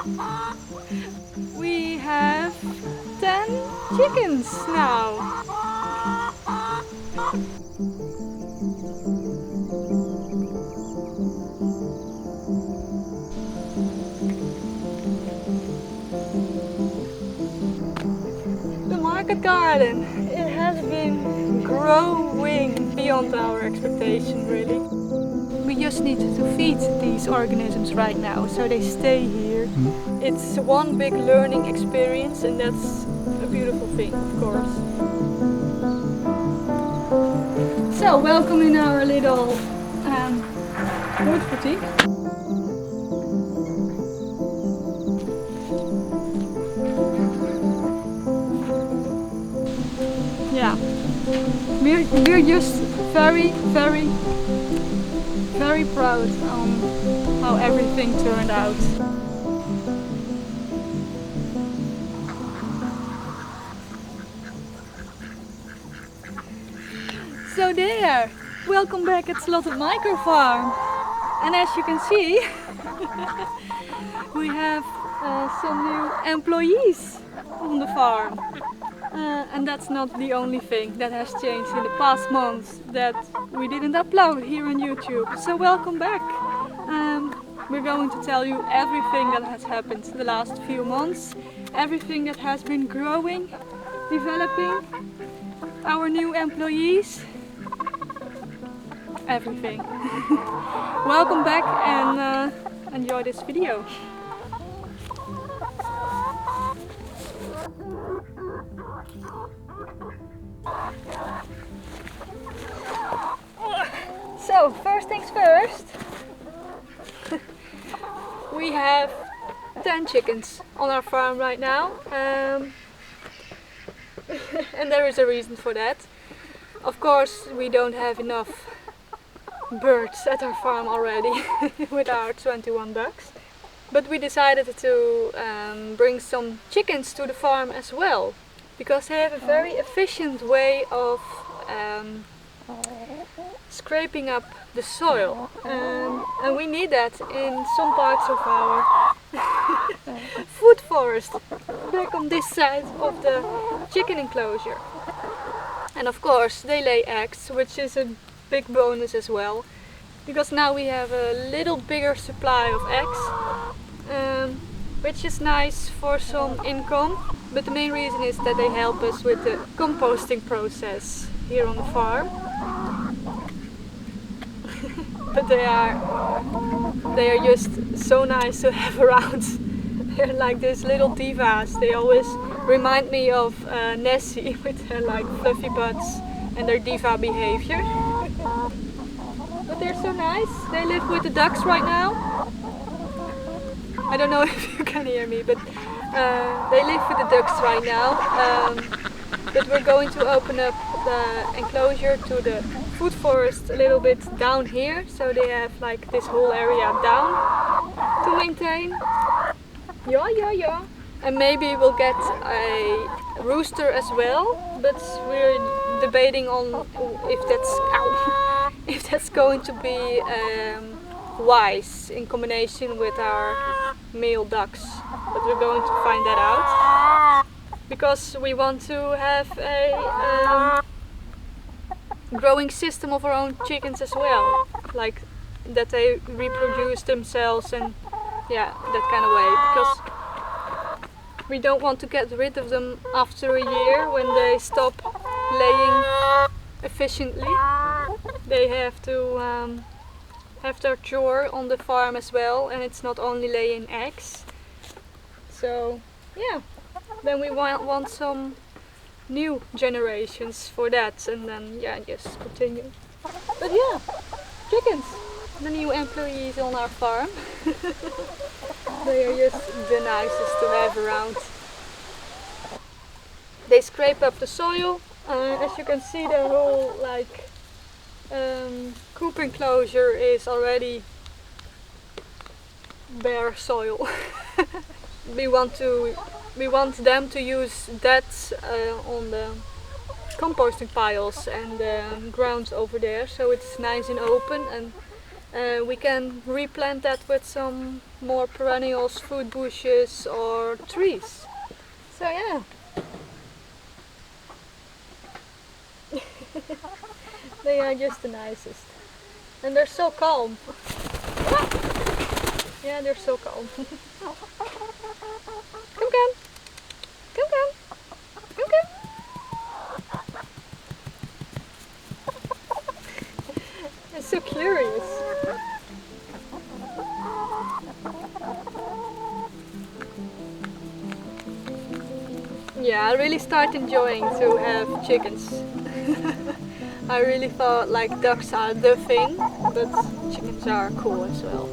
We have 10 chickens now. The market garden, it has been growing beyond our expectation, really. We just need to feed these organisms right now, so they stay here. It's one big learning experience, and that's a beautiful thing, of course. So, welcome in our little food boutique. Yeah, we're just very proud on how everything turned out. So there, welcome back at Slottet Micro Farm. And as you can see, we have some new employees on the farm. And that's not the only thing that has changed in the past months that we didn't upload here on YouTube. So welcome back. We're going to tell you everything that has happened the last few months, everything that has been growing, developing, our new employees, everything. Welcome back and enjoy this video. So, first things first, we have 10 chickens on our farm right now, and there is a reason for that. Of course, we don't have enough birds at our farm already with our 21 ducks, but we decided to bring some chickens to the farm as well, because they have a very efficient way of scraping up the soil, and we need that in some parts of our food forest back on this side of the chicken enclosure. And of course they lay eggs, which is a big bonus as well, because now we have a little bigger supply of eggs, which is nice for some income, but the main reason is that they help us with the composting process here on the farm. But they are just so nice to have around. They're like these little divas. They always remind me of Nessie with their like fluffy butts and their diva behavior. But they're so nice. They live with the ducks right now. I don't know if you can hear me, but they live with the ducks right now. But we're going to open up the enclosure to the food forest a little bit down here, so they have like this whole area down to maintain. Yeah. And maybe we'll get a rooster as well, but we're debating on if that's going to be wise in combination with our male ducks. But we're going to find that out, because we want to have a growing system of our own chickens as well, like that they reproduce themselves and yeah, that kind of way, because we don't want to get rid of them after a year when they stop laying efficiently. They have to have their chore on the farm as well, and it's not only laying eggs. So yeah, then we want some new generations for that, and then yeah, just continue. But yeah, chickens, the new employees on our farm. They are just the nicest to have around. They scrape up the soil. As you can see, the whole like coop enclosure is already bare soil. We want them to use that on the composting piles and the grounds over there, so it's nice and open, and We can replant that with some more perennials, fruit bushes or trees. So yeah. They are just the nicest. And they're so calm. Yeah, they're so calm. Come, come. Come, come. Come, come. They're so curious. Yeah, I really start enjoying to have chickens. I really thought like ducks are the thing, but chickens are cool as well.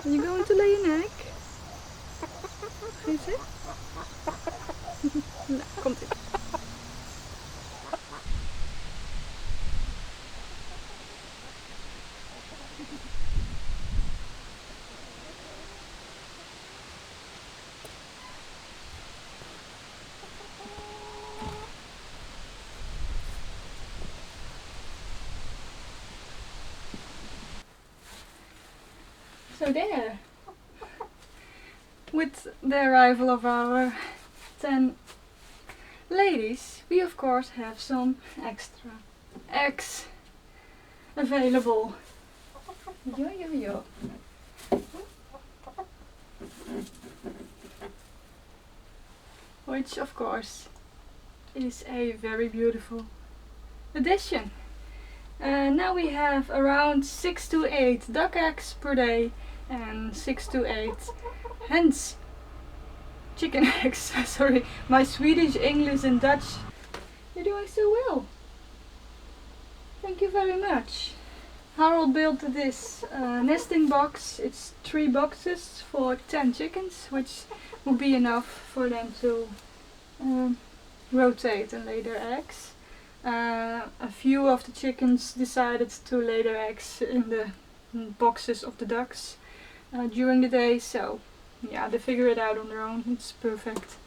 Are you going to lay an egg? Is it? Nou, komt ie. So there, with the arrival of our 10 ladies, we of course have some extra eggs available. Yo, yo, yo. Which of course is a very beautiful addition. Now we have around 6 to 8 duck eggs per day and 6 to 8 hens. Chicken eggs. Sorry, my Swedish, English and Dutch. You're doing so well. Thank you very much. Harold built this nesting box. It's 3 boxes for 10 chickens, which will be enough for them to rotate and lay their eggs. A few of the chickens decided to lay their eggs in the boxes of the ducks during the day, so yeah, they figure it out on their own. It's perfect.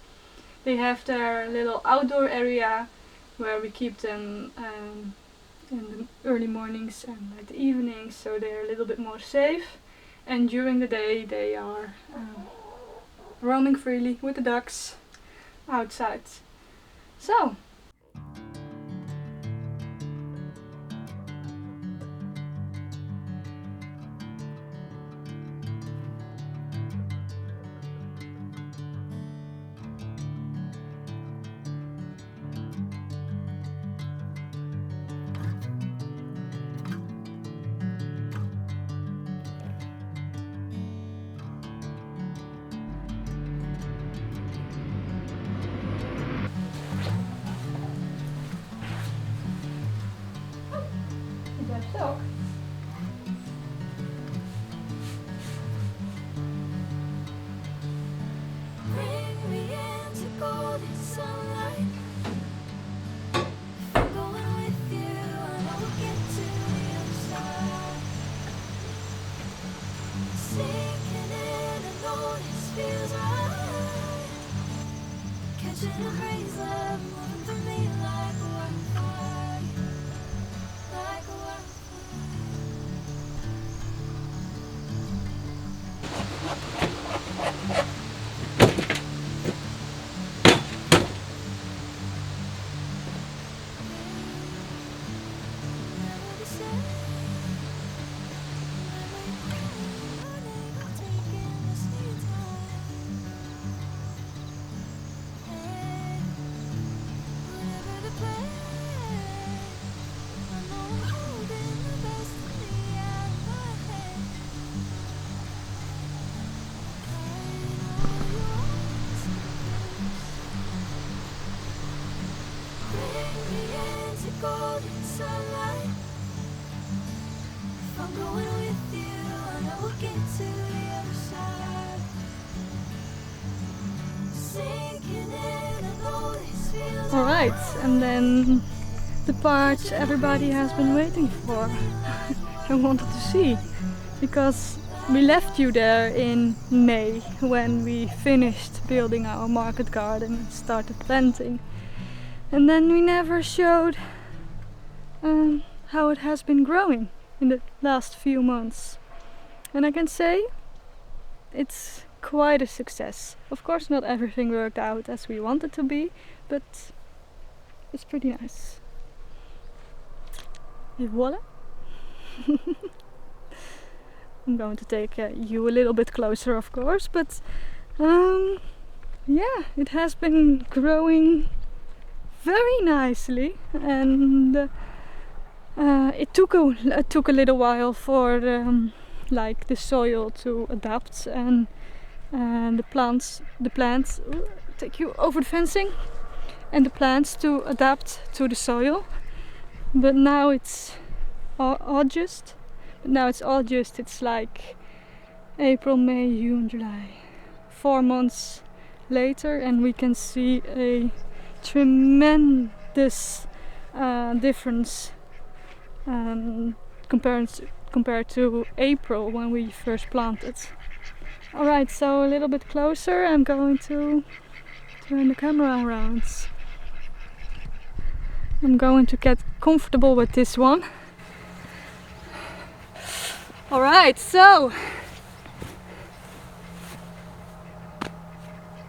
They have their little outdoor area where we keep them in the early mornings and at the evenings, so they're a little bit more safe. And during the day they are roaming freely with the ducks outside. So sunlight. If I'm going with you, I know we'll get to the other side. Sinking in, I know this feels right. Catching a breeze, love, moving through me like a wildfire, like a wildfire. Never the same. Learning, taking the sweet time. Hey, whatever the plan, I know I'm holding the best of me out of my hand. Hiding all your eyes. Bring me into golden sunlight. If I'm going with you, I know we'll get to the other side. Sinking in, I know this feels Alright, and then the part everybody has been waiting for and wanted to see. Because we left you there in May when we finished building our market garden and started planting. And then we never showed how it has been growing in the last few months. And I can say it's quite a success. Of course not everything worked out as we wanted to be, but it's pretty nice. Et voila! I'm going to take you a little bit closer, of course, but yeah, it has been growing very nicely, and it took a little while for like the soil to adapt and the plants ooh, take you over the fencing, and the plants to adapt to the soil. But now it's August. It's like April, May, June, July. 4 months later, and we can see a tremendous difference compared to April when we first planted. Alright, so a little bit closer, I'm going to turn the camera around. I'm going to get comfortable with this one. Alright, so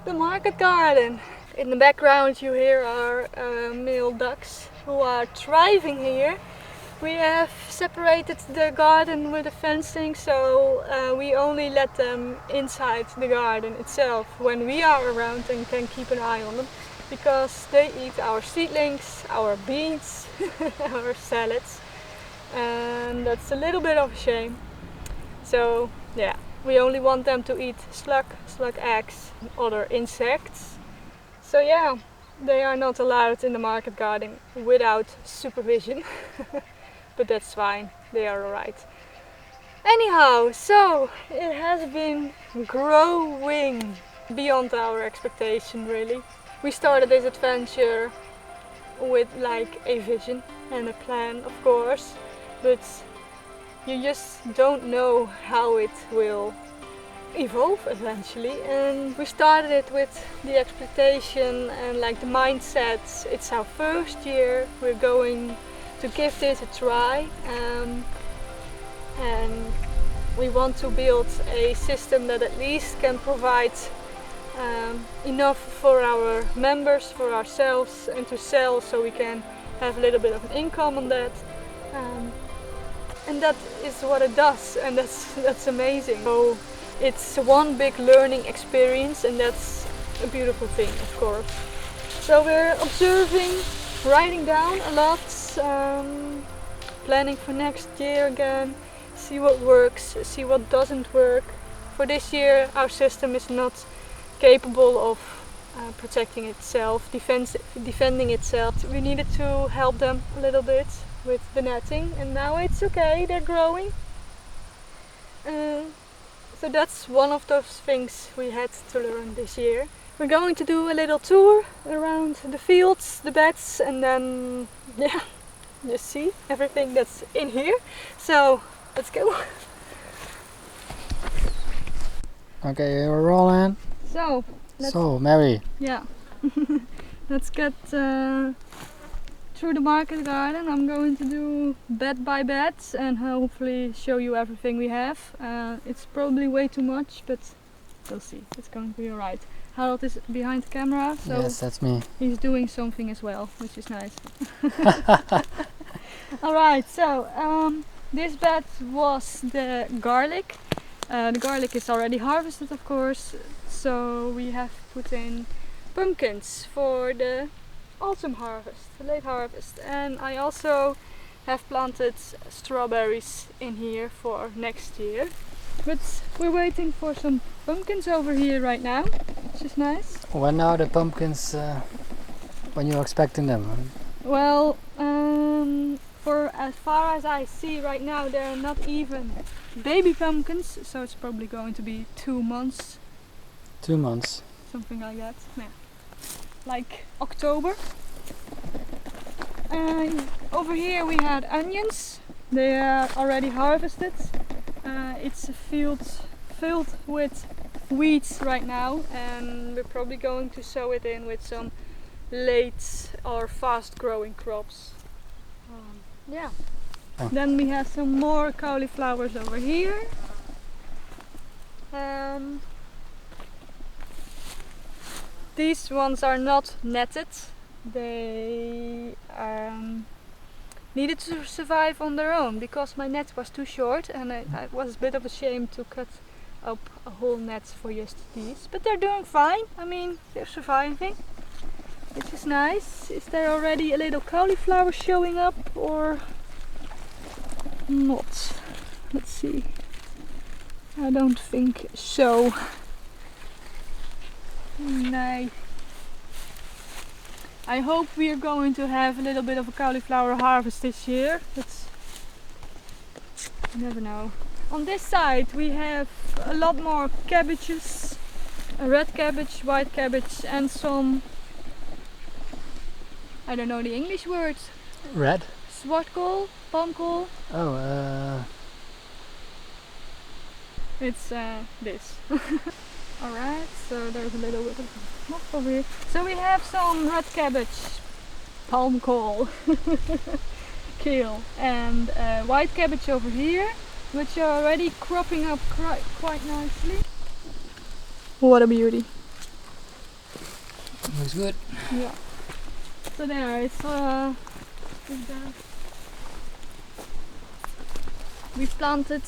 the market garden. In the background you hear our male ducks who are thriving here. We have separated the garden with the fencing, so we only let them inside the garden itself when we are around and can keep an eye on them, because they eat our seedlings, our beets, our salads, and that's a little bit of a shame. So yeah, we only want them to eat slug eggs and other insects. So yeah, they are not allowed in the market garden without supervision. But that's fine, they are alright. Anyhow, so it has been growing beyond our expectation, really. We started this adventure with like a vision and a plan, of course, but you just don't know how it will evolve eventually. And we started it with the expectation and like the mindset, it's our first year, we're going to give this a try, and we want to build a system that at least can provide enough for our members, for ourselves, and to sell, so we can have a little bit of an income on that. And that is what it does, and that's amazing. So it's one big learning experience, and that's a beautiful thing, of course. So we're observing, writing down a lot, planning for next year again, see what works, see what doesn't work. For this year our system is not capable of protecting itself, defending itself. We needed to help them a little bit with the netting, and now it's okay, they're growing. So that's one of those things we had to learn this year. we're going to do a little tour around the fields, the beds, and then yeah, just see everything that's in here. So let's go. Okay, we're rolling. So let's, So, Mary, yeah, let's get through the market garden. I'm going to do bed by bed and hopefully show you everything we have. It's probably way too much, but we'll see. It's going to be alright. Harold is behind the camera, so yes, that's me. he's doing something as well, which is nice. Alright, so this bed was the garlic. The garlic is already harvested, of course, so we have put in pumpkins for the autumn harvest, the late harvest. And I also have planted strawberries in here for next year. But we're waiting for some pumpkins over here right now, which is nice. When are the pumpkins, when you're expecting them? Well, for as far as I see right now, they're not even baby pumpkins, so it's probably going to be 2 months. 2 months. Something like that. Yeah. Like October. Over here we had onions. They are already harvested. It's a field filled with weeds right now, and we're probably going to sow it in with some late or fast growing crops. Yeah. Oh. Then we have some more cauliflowers over here. These ones are not netted. They needed to survive on their own because my net was too short, and it was a bit of a shame to cut up a whole net for just these. But they're doing fine. I mean, they're surviving, which is nice. Is there already a little cauliflower showing up or not? Let's see. I don't think so. No. I hope we are going to have a little bit of a cauliflower harvest this year, but you never know. On this side we have a lot more cabbages, a red cabbage, white cabbage, and some, I don't know the English word. Red? Zwartkool, palmkool. Oh, It's this. Alright, so there's a little bit of moss over here. So we have some red cabbage, palmkool, kale, and white cabbage over here, which are already cropping up quite nicely. What a beauty. looks good. Yeah. So there, it's we've planted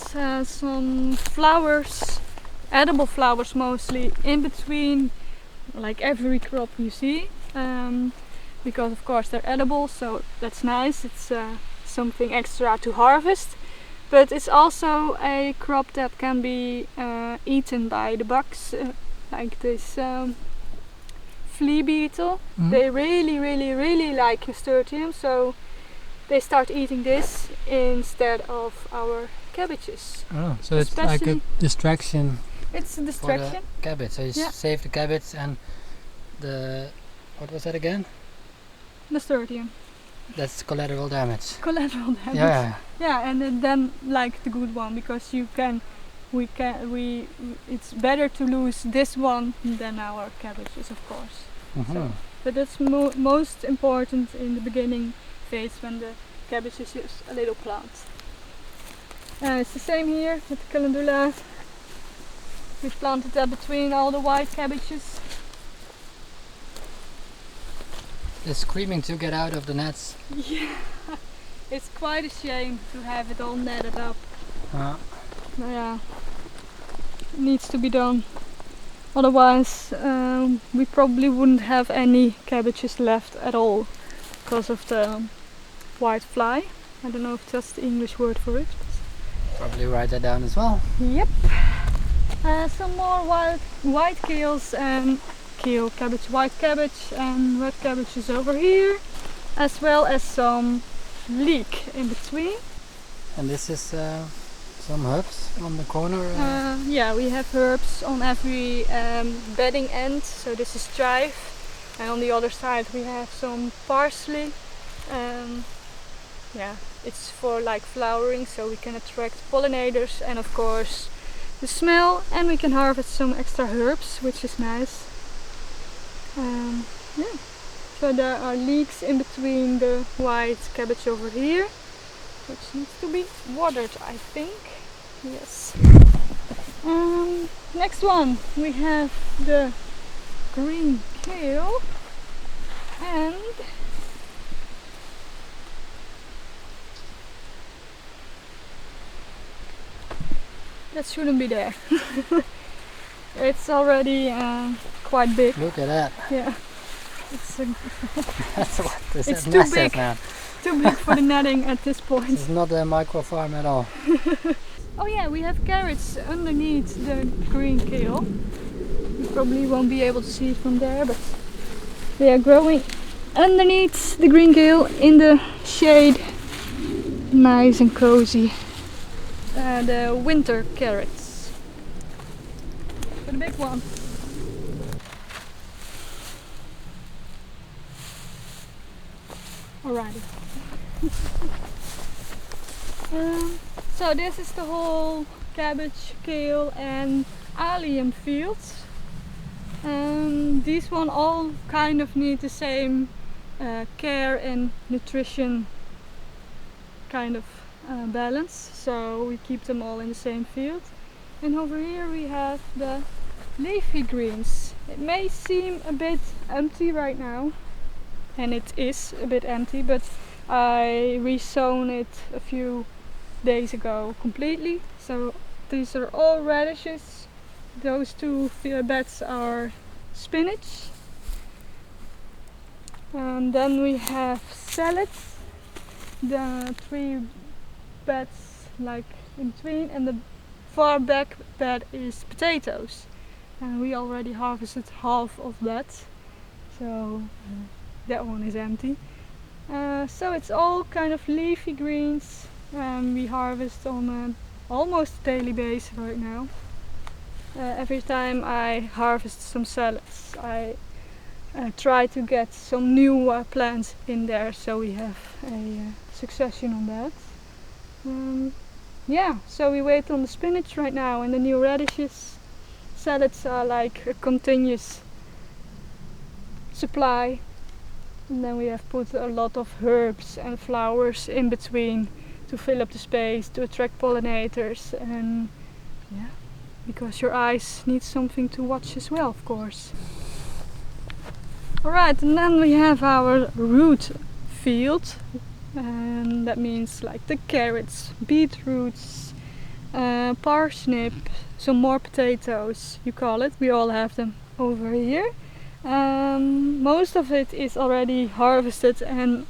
some flowers, edible flowers mostly, in between like every crop you see, because of course they're edible, so that's nice. It's something extra to harvest, but it's also a crop that can be eaten by the bugs, like this flea beetle. Mm. They really like nasturtium, so they start eating this instead of our cabbages. Oh, so it's like a Especially- distraction It's a for the distraction. cabbage. So you Yeah. save the cabbage and the, what was that again? Nasturtium. That's collateral damage. Collateral damage. Yeah. Yeah, and then like the good one, because it's better to lose this one than our cabbages, of course. Mhm. So, but that's most important in the beginning phase when the cabbage is just a little plant. It's the same here with the calendula. We've planted that between all the white cabbages. It's screaming to get out of the nets. Yeah, it's quite a shame to have it all netted up. But yeah, it needs to be done. Otherwise, we probably wouldn't have any cabbages left at all because of the white fly. I don't know if that's the English word for it. Probably write that down as well. Yep. Some more white kales and kale cabbage, white cabbage and red cabbages over here, as well as some leek in between. And this is Some herbs on the corner. Yeah, we have herbs on every bedding end. So this is chive, and on the other side we have some parsley. Yeah, it's for like flowering, so we can attract pollinators, and of course the smell, and we can harvest some extra herbs, which is nice. Yeah, so there are leeks in between the white cabbage over here, which needs to be watered, I think. Yes. Next one we have the green kale, and that shouldn't be there. It's already quite big. Look at that. Yeah. It's That's what this It's is too massive, big. man. too big for the netting at this point. This is not a micro farm at all. Oh yeah, we have carrots underneath the green kale. You probably won't be able to see it from there, but they are growing underneath the green kale in the shade. Nice and cozy. The winter carrots. For the big one. Alrighty. So this is the whole cabbage, kale and allium fields. These one all kind of need the same care and nutrition kind of balance, so we keep them all in the same field. And over here we have the leafy greens. It may seem a bit empty right now, and it is a bit empty, but I resown it a few days ago completely. So these are all radishes. Those two beds are spinach. And then we have salads. The 3 beds like in between, and the far back bed is potatoes. And we already harvested half of that, so that one is empty. So it's all kind of leafy greens. We harvest on an almost daily basis right now. Every time I harvest some salads, I try to get some new plants in there, so we have a succession on that. Yeah, so we wait on the spinach right now and the new radishes. Salads are like a continuous supply. And then we have put a lot of herbs and flowers in between to fill up the space, to attract pollinators, and yeah, because your eyes need something to watch as well, of course. Alright, and then we have our root field, and that means like the carrots, beetroots, parsnip, some more potatoes, you call it. We all have them over here. Most of it is already harvested and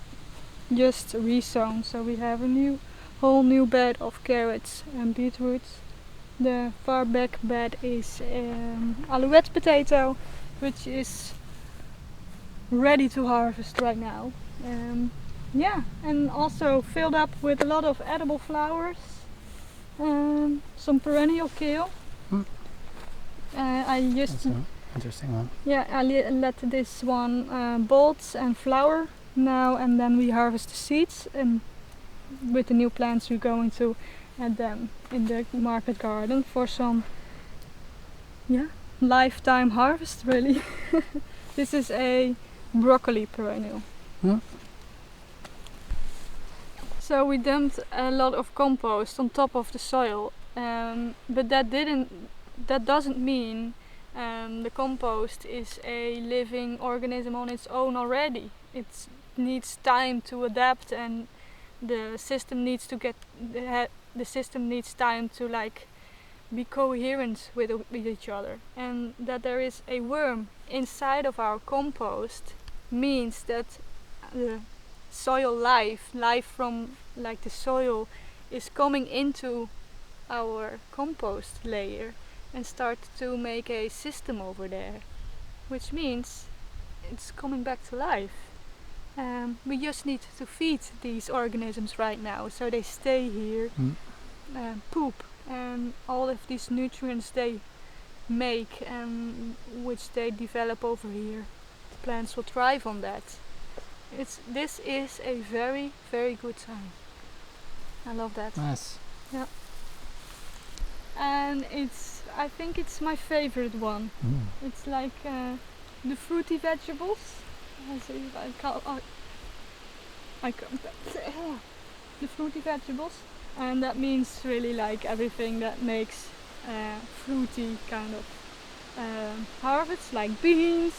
just resown, so we have a whole new bed of carrots and beetroots. The far back bed is alouette potato, which is ready to harvest right now. Yeah, and also filled up with a lot of edible flowers, some perennial kale. I just That's an interesting one. Yeah, I let this one bolt and flower now, and then we harvest the seeds, and with the new plants we're going to add them in the market garden for some lifetime harvest, really. This is a broccoli perennial. So we dumped a lot of compost on top of the soil, but that doesn't mean the compost is a living organism on its own already. It needs time to adapt, and the system needs time to like be coherent with each other. And that there is a worm inside of our compost means that the soil life from like the soil is coming into our compost layer and start to make a system over there, which means it's coming back to life. We just need to feed these organisms right now so they stay here. poop and all of these nutrients they make and which they develop over here. The plants will thrive on that. This is a very, very good sign. I love that. Nice. Yeah. And I think it's my favorite one. It's like the fruity vegetables. The fruity vegetables, and that means really like everything that makes fruity kind of harvests, like beans,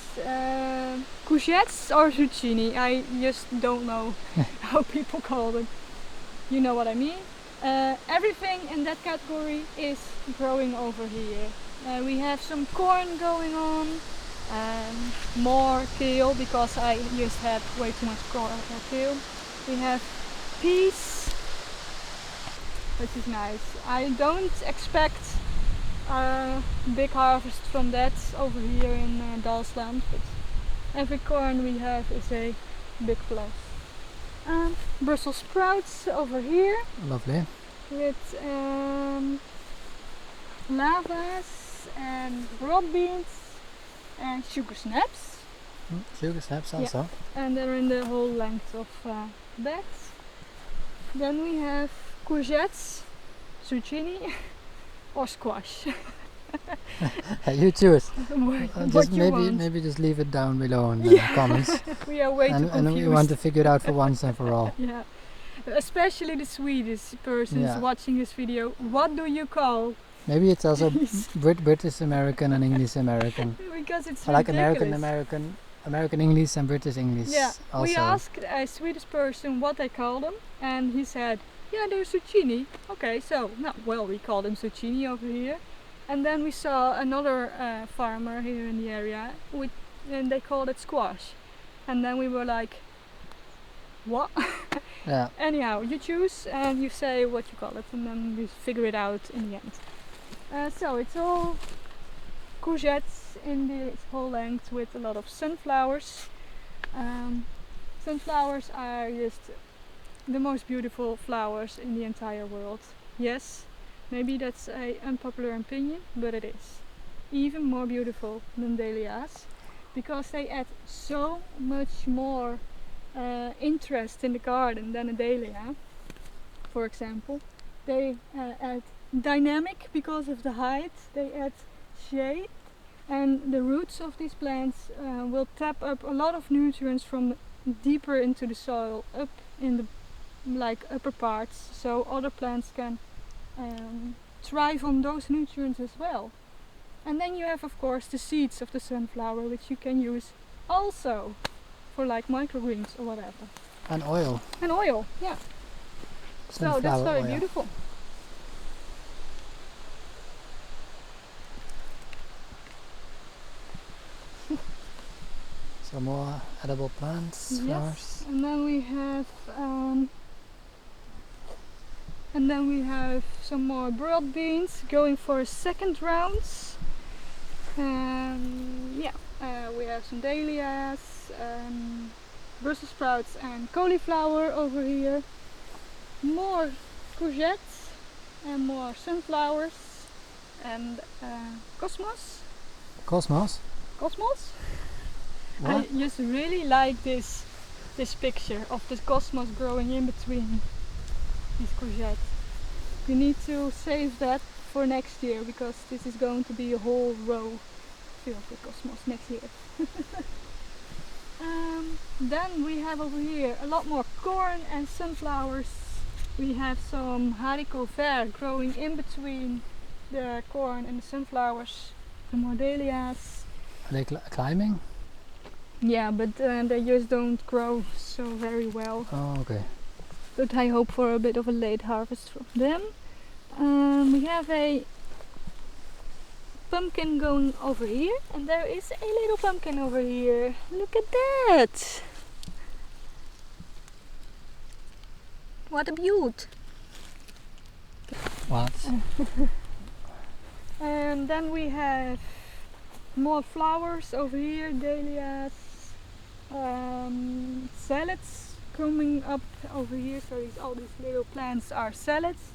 courgettes or zucchini. I just don't know how people call them. You know what I mean? Everything in that category is growing over here. We have some corn going on, more kale because I just had way too much kale. We have peas, which is nice. I don't expect a big harvest from that over here in Dalsland, but every corn we have is a big plus. Brussels sprouts over here. Lovely. With lavas and broad beans and sugar snaps. Sugar snaps also. And they're in the whole length of that. Then we have courgettes, zucchini or squash. You choose. What you want. Maybe just leave it down below in the comments. We are way too confused. And we want to figure it out for once and for all. Yeah. Especially the Swedish persons watching this video. What do you call? Maybe it's also British American and English American. Because it's like ridiculous. American English and British English. Yeah, also. We asked a Swedish person what they call them, and he said, yeah, they're zucchini. Okay, so, we call them zucchini over here. And then we saw another farmer here in the area, and they called it squash. And then we were like, what? Yeah. Anyhow, you choose and you say what you call it, and then we figure it out in the end. So it's all courgettes in this whole length with a lot of sunflowers. Sunflowers are just the most beautiful flowers in the entire world. Yes, maybe that's an unpopular opinion, but it is. Even more beautiful than dahlias, because they add so much more interest in the garden than a dahlia, for example. They add dynamic because of the height, they add shade, and the roots of these plants will tap up a lot of nutrients from deeper into the soil, up in the upper parts, so other plants can thrive on those nutrients as well. And then you have, of course, the seeds of the sunflower, which you can use also for like microgreens or whatever. And oil. And oil, yeah. So that's very beautiful. So more edible plants, flowers. And then we have some more broad beans going for a second round. We have some dahlias, Brussels sprouts and cauliflower over here. More courgettes and more sunflowers and cosmos. Cosmos? Cosmos? What? I just really like this picture of the cosmos growing in between these courgettes. You need to save that for next year, because this is going to be a whole row filled with cosmos next year. Then we have over here a lot more corn and sunflowers. We have some haricot vert growing in between the corn and the sunflowers. Some more dahlias. Are they climbing? Yeah, but they just don't grow so very well. Oh, okay. But I hope for a bit of a late harvest from them. We have a pumpkin going over here, and there is a little pumpkin over here. Look at that! What a beaut! What? And then we have more flowers over here, dahlias, salads coming up over here. So all these little plants are salads.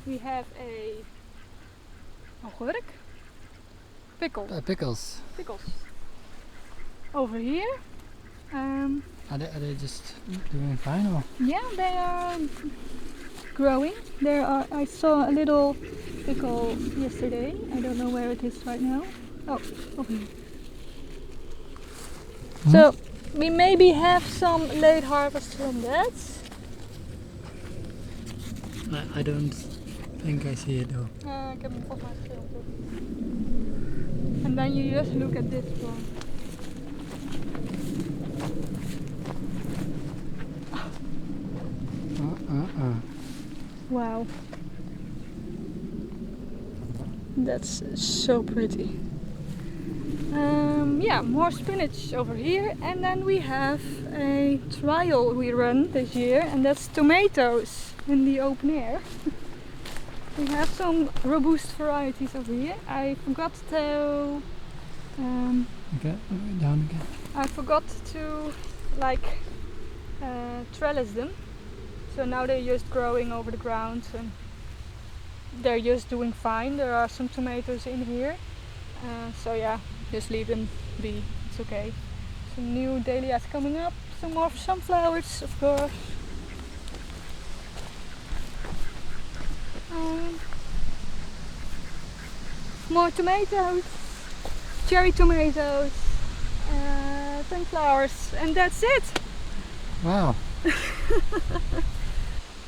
we have a agurk. Pickle. Pickles. Pickles. Over here. Are they just doing fine or? Yeah, they are growing. I saw a little pickle yesterday. I don't know where it is right now. Oh, over here. So we maybe have some late harvest from that. I don't think I see it though. Ik heb hem volgens mij gefilmd. And then you just look at this one. Wow. That's so pretty. Yeah, more spinach over here, and then we have a trial we run this year, and that's tomatoes in the open air. We have some robust varieties over here. I forgot to Okay, down again. I forgot to trellis them. So now they're just growing over the ground and they're just doing fine. There are some tomatoes in here. So yeah, just leave them be. It's okay. Some new dahlias coming up. Some more sunflowers, of course. More tomatoes. Cherry tomatoes. Sunflowers. And that's it. Wow.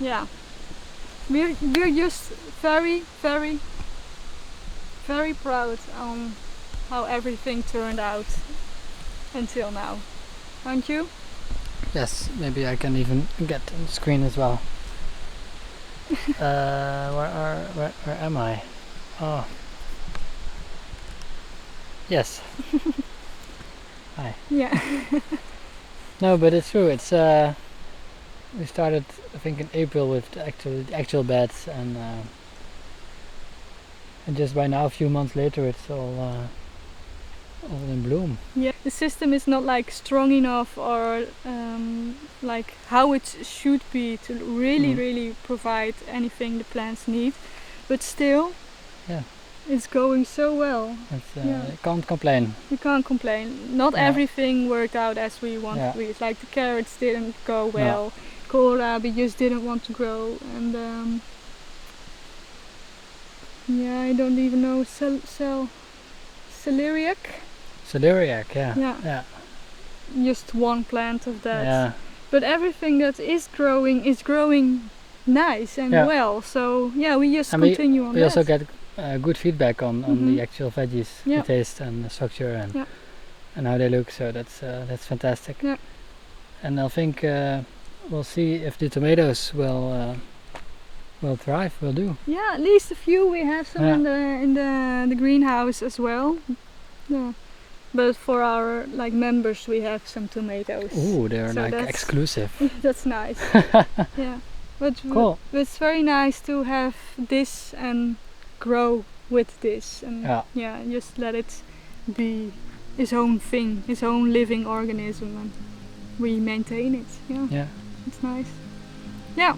Yeah, we're just very, very, very proud on how everything turned out until now, aren't you? Yes, maybe I can even get on the screen as well. Where am I? Oh. Yes. Hi. Yeah. No, but it's true. It's we started, I think, in April with the actual beds, and just by now, a few months later, it's all in bloom. Yeah, the system is not like strong enough or like how it should be to really provide anything the plants need, but still, yeah, it's going so well. I can't complain. We can't complain. Not everything worked out as we wanted. Yeah. It's like the carrots didn't go well. Kohlrabi just didn't want to grow, and yeah, I don't even know, celeriac. Celeriac, yeah. Just one plant of that. Yeah. But everything that is growing nice and well. So yeah, we just continue on that. We also get good feedback on the actual veggies, the Yeah. taste and the structure and how they look. So that's fantastic. Yeah. And I think we'll see if the tomatoes will thrive. Will do. Yeah, at least a few. We have some in the greenhouse as well. Yeah. But for our members, we have some tomatoes. Ooh, they're So like that's- exclusive. That's nice. Yeah. But Cool. it's very nice to have this and grow with this, and just let it be his own thing, his own living organism, and we maintain it. Yeah. It's nice. Yeah.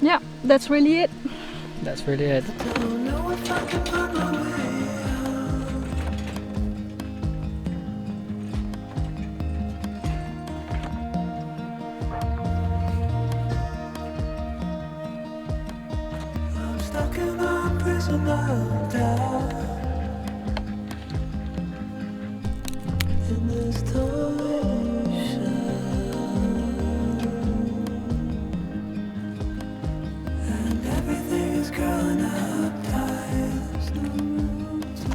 Yeah, that's really it. That's really it. Don't know if I can find my way out. I'm stuck in a prison of doubt. In this torsion, and everything is growing up. There's no room to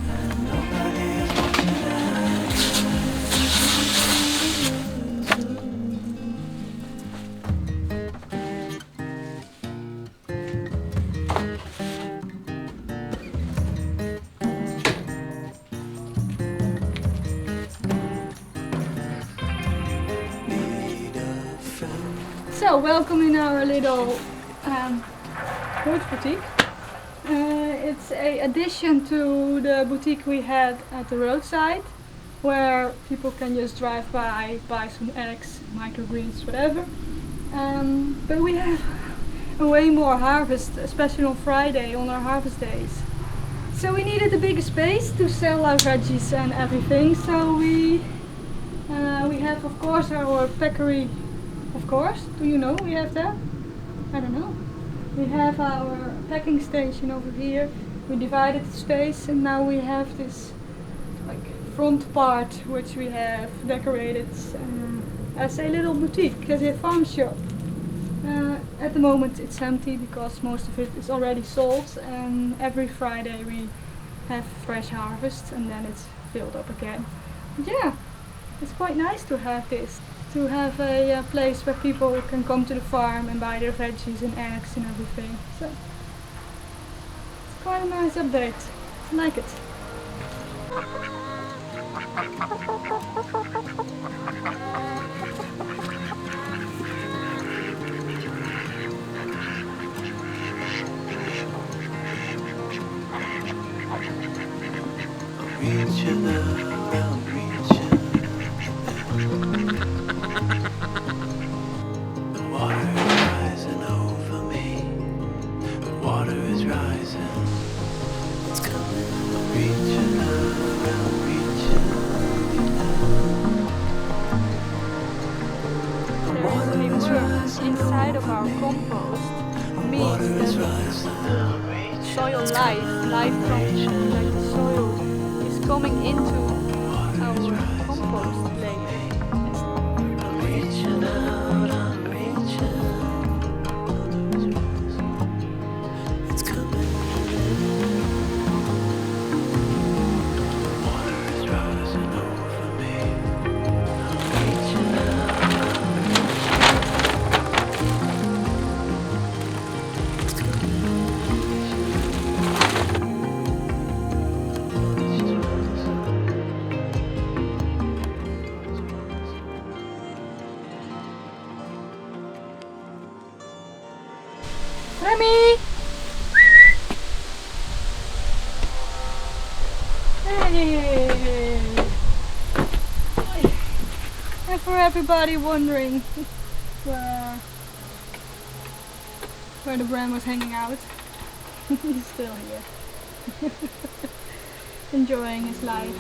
and nobody is watching So, welcome in our little bird boutique. It's a addition to the boutique we had at the roadside, where people can just drive by, buy some eggs, microgreens, whatever. But we have way more harvest, especially on Friday, on our harvest days. So we needed a bigger space to sell our veggies and everything. So we have, of course, our peckery. Of course, do you know we have that? I don't know. We have our packing station over here. We divided the space, and now we have this like front part which we have decorated as a little boutique, as a farm shop. At the moment it's empty because most of it is already sold, and every Friday we have fresh harvest and then it's filled up again. But yeah, it's quite nice to have this. To have a place where people can come to the farm and buy their veggies and eggs and everything. So it's quite a nice update. I like it. Reaching out, I'm reaching. The water is rising over me. The water is rising. It's coming. I'm reaching out, I'm reaching. The water is rising Inside of our compost means that soil life from like the soil is coming into our compost layer. I'm reaching out, I'm reaching. It's coming. The water is rising over me. I'm reaching out, I'm reaching. It's coming. Remy! Hey! And for everybody wondering where the Bram was hanging out, he's still here. Enjoying his life.